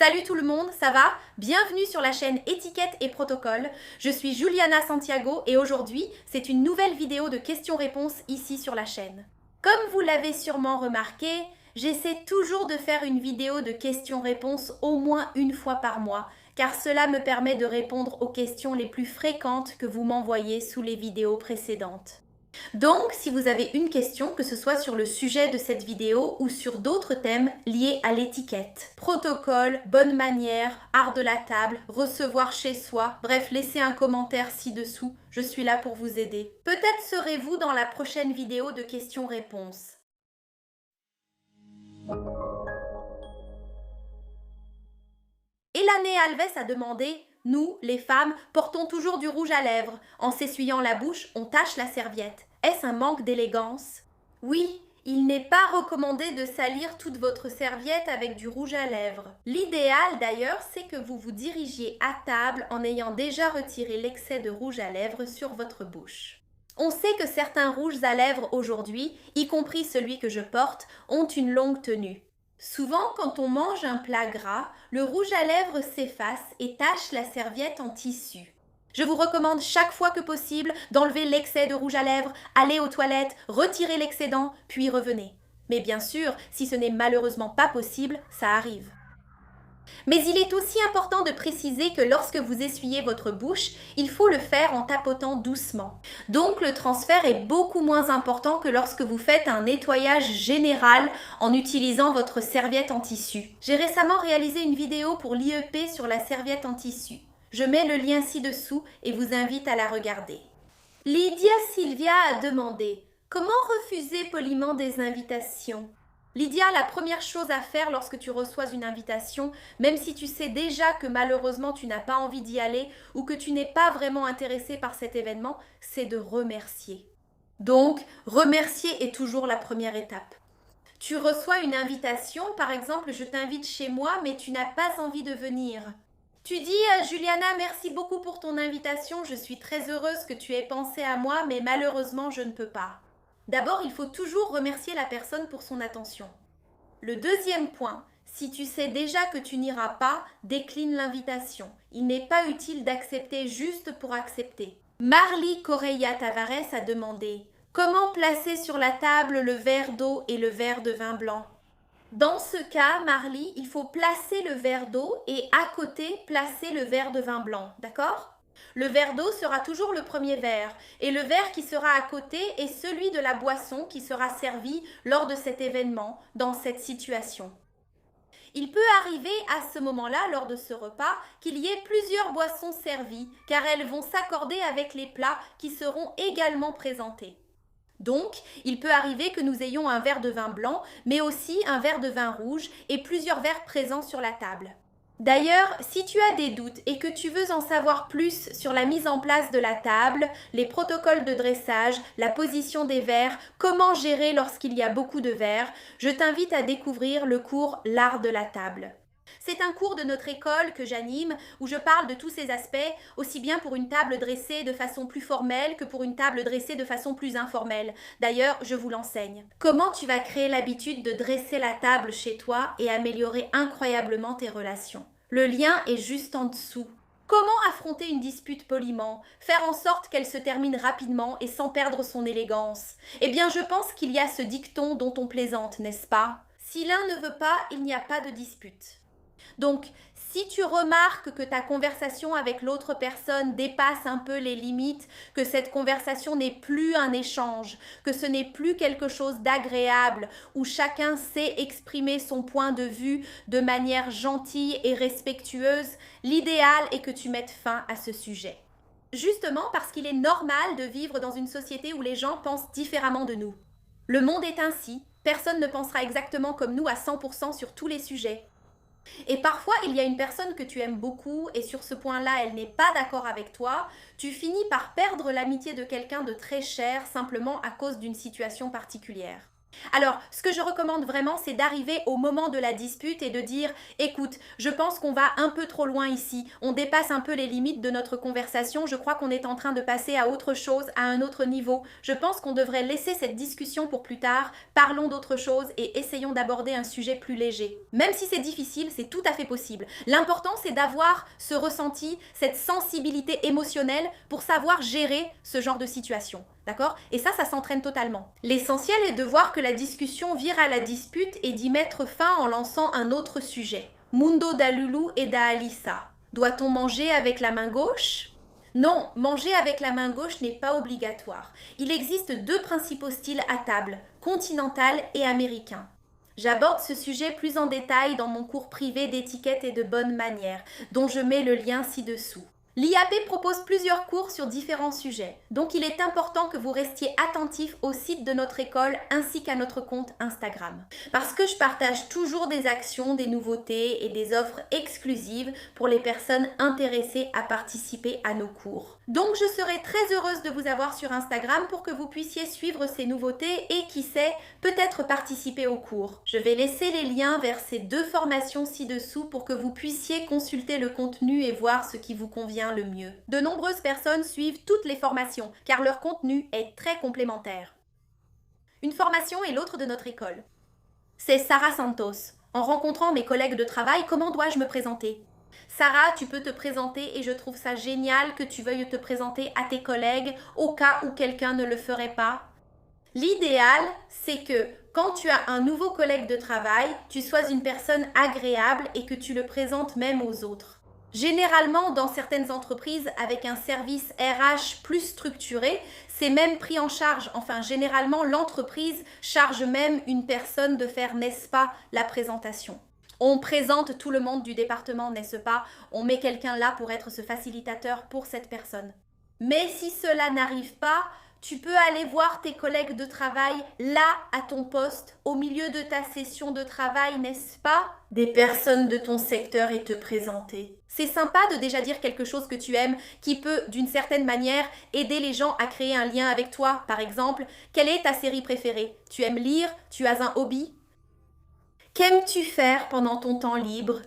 Salut tout le monde, ça va? Bienvenue sur la chaîne Étiquette et Protocole. Je suis Juliana Santiago et aujourd'hui, c'est une nouvelle vidéo de questions-réponses ici sur la chaîne. Comme vous l'avez sûrement remarqué, j'essaie toujours de faire une vidéo de questions-réponses au moins une fois par mois, car cela me permet de répondre aux questions les plus fréquentes que vous m'envoyez sous les vidéos précédentes. Donc, si vous avez une question, que ce soit sur le sujet de cette vidéo ou sur d'autres thèmes liés à l'étiquette, protocole, bonne manière, art de la table, recevoir chez soi, bref, laissez un commentaire ci-dessous, je suis là pour vous aider. Peut-être serez-vous dans la prochaine vidéo de questions-réponses. Elané Alves a demandé « Nous, les femmes, portons toujours du rouge à lèvres. En s'essuyant la bouche, on tâche la serviette. Est-ce un manque d'élégance ?» Oui, il n'est pas recommandé de salir toute votre serviette avec du rouge à lèvres. L'idéal d'ailleurs, c'est que vous vous dirigiez à table en ayant déjà retiré l'excès de rouge à lèvres sur votre bouche. On sait que certains rouges à lèvres aujourd'hui, y compris celui que je porte, ont une longue tenue. Souvent, quand on mange un plat gras, le rouge à lèvres s'efface et tache la serviette en tissu. Je vous recommande chaque fois que possible d'enlever l'excès de rouge à lèvres, aller aux toilettes, retirer l'excédent, puis revenez. Mais bien sûr, si ce n'est malheureusement pas possible, ça arrive. Mais il est aussi important de préciser que lorsque vous essuyez votre bouche, il faut le faire en tapotant doucement. Donc le transfert est beaucoup moins important que lorsque vous faites un nettoyage général en utilisant votre serviette en tissu. J'ai récemment réalisé une vidéo pour l'IEP sur la serviette en tissu. Je mets le lien ci-dessous et vous invite à la regarder. Lydia Sylvia a demandé « Comment refuser poliment des invitations ?» Lydia, la première chose à faire lorsque tu reçois une invitation, même si tu sais déjà que malheureusement tu n'as pas envie d'y aller ou que tu n'es pas vraiment intéressé par cet événement, c'est de remercier. Donc, remercier est toujours la première étape. Tu reçois une invitation, par exemple, je t'invite chez moi, mais tu n'as pas envie de venir. Tu dis « Juliana, merci beaucoup pour ton invitation, je suis très heureuse que tu aies pensé à moi, mais malheureusement je ne peux pas. » D'abord, il faut toujours remercier la personne pour son attention. Le deuxième point, si tu sais déjà que tu n'iras pas, décline l'invitation. Il n'est pas utile d'accepter juste pour accepter. Marly Correia Tavares a demandé « Comment placer sur la table le verre d'eau et le verre de vin blanc ?» Dans ce cas, Marly, il faut placer le verre d'eau et à côté, placer le verre de vin blanc, d'accord ? Le verre d'eau sera toujours le premier verre et le verre qui sera à côté est celui de la boisson qui sera servie lors de cet événement, dans cette situation. Il peut arriver à ce moment-là, lors de ce repas, qu'il y ait plusieurs boissons servies car elles vont s'accorder avec les plats qui seront également présentés. Donc, il peut arriver que nous ayons un verre de vin blanc, mais aussi un verre de vin rouge et plusieurs verres présents sur la table. D'ailleurs, si tu as des doutes et que tu veux en savoir plus sur la mise en place de la table, les protocoles de dressage, la position des verres, comment gérer lorsqu'il y a beaucoup de verres, je t'invite à découvrir le cours L'art de la table. C'est un cours de notre école que j'anime où je parle de tous ces aspects, aussi bien pour une table dressée de façon plus formelle que pour une table dressée de façon plus informelle. D'ailleurs, je vous l'enseigne. Comment tu vas créer l'habitude de dresser la table chez toi et améliorer incroyablement tes relations? Le lien est juste en dessous. Comment affronter une dispute poliment, faire en sorte qu'elle se termine rapidement et sans perdre son élégance? Eh bien, je pense qu'il y a ce dicton dont on plaisante, n'est-ce pas? Si l'un ne veut pas, il n'y a pas de dispute. Donc, si tu remarques que ta conversation avec l'autre personne dépasse un peu les limites, que cette conversation n'est plus un échange, que ce n'est plus quelque chose d'agréable, où chacun sait exprimer son point de vue de manière gentille et respectueuse, l'idéal est que tu mettes fin à ce sujet. Justement parce qu'il est normal de vivre dans une société où les gens pensent différemment de nous. Le monde est ainsi, personne ne pensera exactement comme nous à 100% sur tous les sujets. Et parfois, il y a une personne que tu aimes beaucoup et sur ce point-là, elle n'est pas d'accord avec toi. Tu finis par perdre l'amitié de quelqu'un de très cher simplement à cause d'une situation particulière. Alors, ce que je recommande vraiment, c'est d'arriver au moment de la dispute et de dire « Écoute, je pense qu'on va un peu trop loin ici, on dépasse un peu les limites de notre conversation, je crois qu'on est en train de passer à autre chose, à un autre niveau. Je pense qu'on devrait laisser cette discussion pour plus tard, parlons d'autre chose et essayons d'aborder un sujet plus léger. » Même si c'est difficile, c'est tout à fait possible. L'important, c'est d'avoir ce ressenti, cette sensibilité émotionnelle pour savoir gérer ce genre de situation. D'accord? Et ça s'entraîne totalement. L'essentiel est de voir que la discussion vire à la dispute et d'y mettre fin en lançant un autre sujet. Mundo da Lulu et da Alissa. Doit-on manger avec la main gauche? Non, manger avec la main gauche n'est pas obligatoire. Il existe deux principaux styles à table, continental et américain. J'aborde ce sujet plus en détail dans mon cours privé d'étiquette et de bonnes manières, dont je mets le lien ci-dessous. L'IAP propose plusieurs cours sur différents sujets, donc il est important que vous restiez attentifs au site de notre école ainsi qu'à notre compte Instagram. Parce que je partage toujours des actions, des nouveautés et des offres exclusives pour les personnes intéressées à participer à nos cours. Donc je serai très heureuse de vous avoir sur Instagram pour que vous puissiez suivre ces nouveautés et qui sait, peut-être participer au cours. Je vais laisser les liens vers ces deux formations ci-dessous pour que vous puissiez consulter le contenu et voir ce qui vous convient le mieux. De nombreuses personnes suivent toutes les formations car leur contenu est très complémentaire. Une formation est l'autre de notre école. C'est Sarah Santos. En rencontrant mes collègues de travail, comment dois-je me présenter? Sarah, tu peux te présenter et je trouve ça génial que tu veuilles te présenter à tes collègues au cas où quelqu'un ne le ferait pas. L'idéal, c'est que quand tu as un nouveau collègue de travail, tu sois une personne agréable et que tu le présentes même aux autres. Généralement, dans certaines entreprises, avec un service RH plus structuré, c'est même pris en charge. Enfin, généralement, l'entreprise charge même une personne de faire, n'est-ce pas, la présentation. On présente tout le monde du département, n'est-ce pas? On met quelqu'un là pour être ce facilitateur pour cette personne. Mais si cela n'arrive pas, tu peux aller voir tes collègues de travail là à ton poste, au milieu de ta session de travail, n'est-ce pas? Des personnes de ton secteur et te présenter. C'est sympa de déjà dire quelque chose que tu aimes, qui peut, d'une certaine manière, aider les gens à créer un lien avec toi. Par exemple, quelle est ta série préférée? Tu aimes lire? Tu as un hobby? Qu'aimes-tu faire pendant ton temps libre?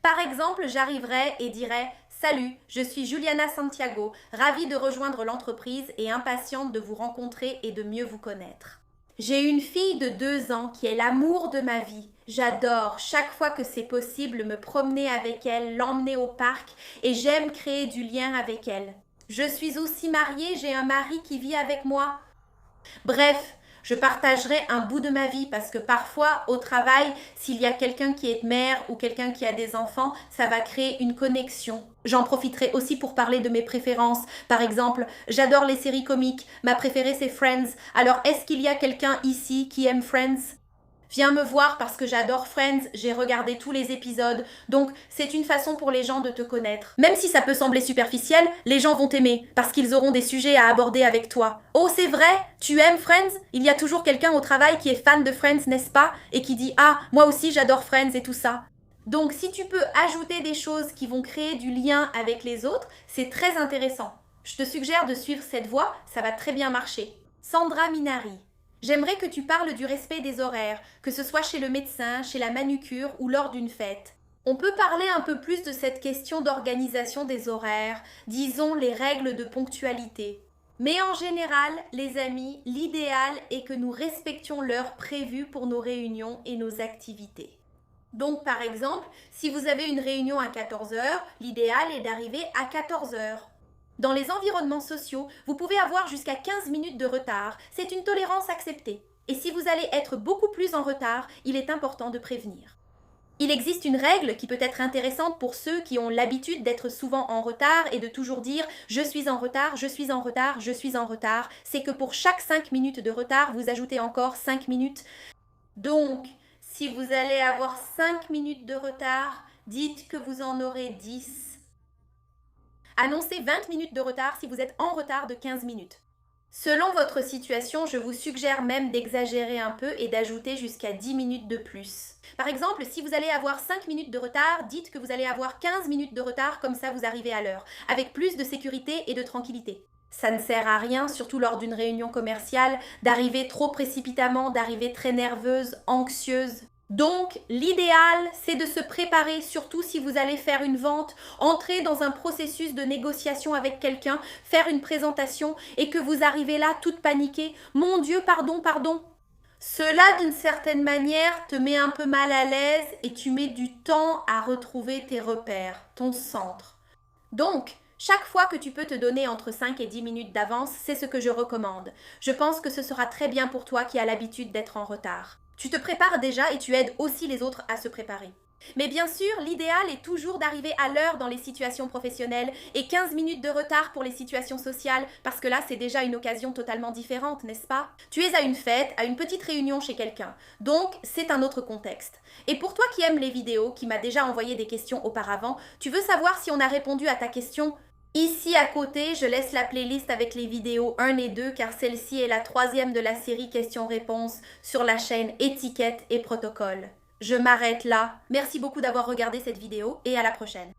Par exemple, j'arriverais et dirais « Salut, je suis Juliana Santiago, ravie de rejoindre l'entreprise et impatiente de vous rencontrer et de mieux vous connaître. J'ai une fille de 2 ans qui est l'amour de ma vie. J'adore, chaque fois que c'est possible, me promener avec elle, l'emmener au parc et j'aime créer du lien avec elle. Je suis aussi mariée, j'ai un mari qui vit avec moi. Bref, je partagerai un bout de ma vie parce que parfois, au travail, s'il y a quelqu'un qui est mère ou quelqu'un qui a des enfants, ça va créer une connexion. J'en profiterai aussi pour parler de mes préférences. Par exemple, j'adore les séries comiques. Ma préférée, c'est Friends. Alors, est-ce qu'il y a quelqu'un ici qui aime Friends ? Viens me voir parce que j'adore Friends, j'ai regardé tous les épisodes, donc c'est une façon pour les gens de te connaître. Même si ça peut sembler superficiel, les gens vont t'aimer parce qu'ils auront des sujets à aborder avec toi. Oh, c'est vrai? Tu aimes Friends? Il y a toujours quelqu'un au travail qui est fan de Friends, n'est-ce pas? Et qui dit « Ah, moi aussi j'adore Friends et tout ça ». Donc si tu peux ajouter des choses qui vont créer du lien avec les autres, c'est très intéressant. Je te suggère de suivre cette voie, ça va très bien marcher. Sandra Minari. J'aimerais que tu parles du respect des horaires, que ce soit chez le médecin, chez la manucure ou lors d'une fête. On peut parler un peu plus de cette question d'organisation des horaires, disons les règles de ponctualité. Mais en général, les amis, l'idéal est que nous respections l'heure prévue pour nos réunions et nos activités. Donc par exemple, si vous avez une réunion à 14 heures, l'idéal est d'arriver à 14 heures. Dans les environnements sociaux, vous pouvez avoir jusqu'à 15 minutes de retard. C'est une tolérance acceptée. Et si vous allez être beaucoup plus en retard, il est important de prévenir. Il existe une règle qui peut être intéressante pour ceux qui ont l'habitude d'être souvent en retard et de toujours dire « je suis en retard, je suis en retard, je suis en retard ». C'est que pour chaque 5 minutes de retard, vous ajoutez encore 5 minutes. Donc, si vous allez avoir 5 minutes de retard, dites que vous en aurez 10. Annoncez 20 minutes de retard si vous êtes en retard de 15 minutes. Selon votre situation, je vous suggère même d'exagérer un peu et d'ajouter jusqu'à 10 minutes de plus. Par exemple, si vous allez avoir 5 minutes de retard, dites que vous allez avoir 15 minutes de retard, comme ça vous arrivez à l'heure, avec plus de sécurité et de tranquillité. Ça ne sert à rien, surtout lors d'une réunion commerciale, d'arriver trop précipitamment, d'arriver très nerveuse, anxieuse. Donc, l'idéal, c'est de se préparer, surtout si vous allez faire une vente, entrer dans un processus de négociation avec quelqu'un, faire une présentation et que vous arrivez là toute paniquée. Mon Dieu, pardon, pardon. Cela, d'une certaine manière, te met un peu mal à l'aise et tu mets du temps à retrouver tes repères, ton centre. Donc, chaque fois que tu peux te donner entre 5 et 10 minutes d'avance, c'est ce que je recommande. Je pense que ce sera très bien pour toi qui as l'habitude d'être en retard. Tu te prépares déjà et tu aides aussi les autres à se préparer. Mais bien sûr, l'idéal est toujours d'arriver à l'heure dans les situations professionnelles et 15 minutes de retard pour les situations sociales, parce que là, c'est déjà une occasion totalement différente, n'est-ce pas? Tu es à une fête, à une petite réunion chez quelqu'un, donc c'est un autre contexte. Et pour toi qui aimes les vidéos, qui m'a déjà envoyé des questions auparavant, tu veux savoir si on a répondu à ta question? Ici à côté, je laisse la playlist avec les vidéos 1 et 2 car celle-ci est la troisième de la série questions-réponses sur la chaîne Étiquette et Protocole. Je m'arrête là. Merci beaucoup d'avoir regardé cette vidéo et à la prochaine.